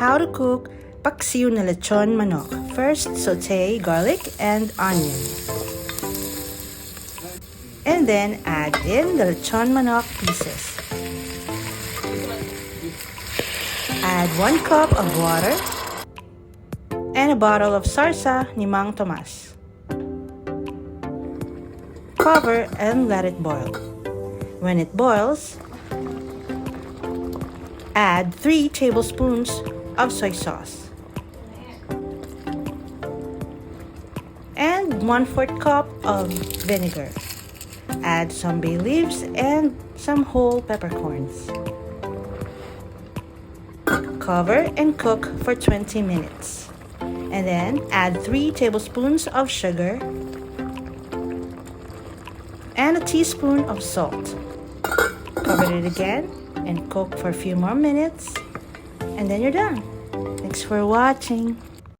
how to cook Paksiw na Lechon Manok. First, saute garlic and onion. And then add in the Lechon Manok pieces. Add 1 cup of water and a bottle of Sarsa ni Mang Tomas. Cover and let it boil. When it boils, add 3 tablespoons of soy sauce and 1/4 cup of vinegar. Add some bay leaves and some whole peppercorns. Cover and cook for 20 minutes. And then add 3 tablespoons of sugar and a teaspoon of salt. Cover it again and cook for a few more minutes, and then you're done. Thanks for watching.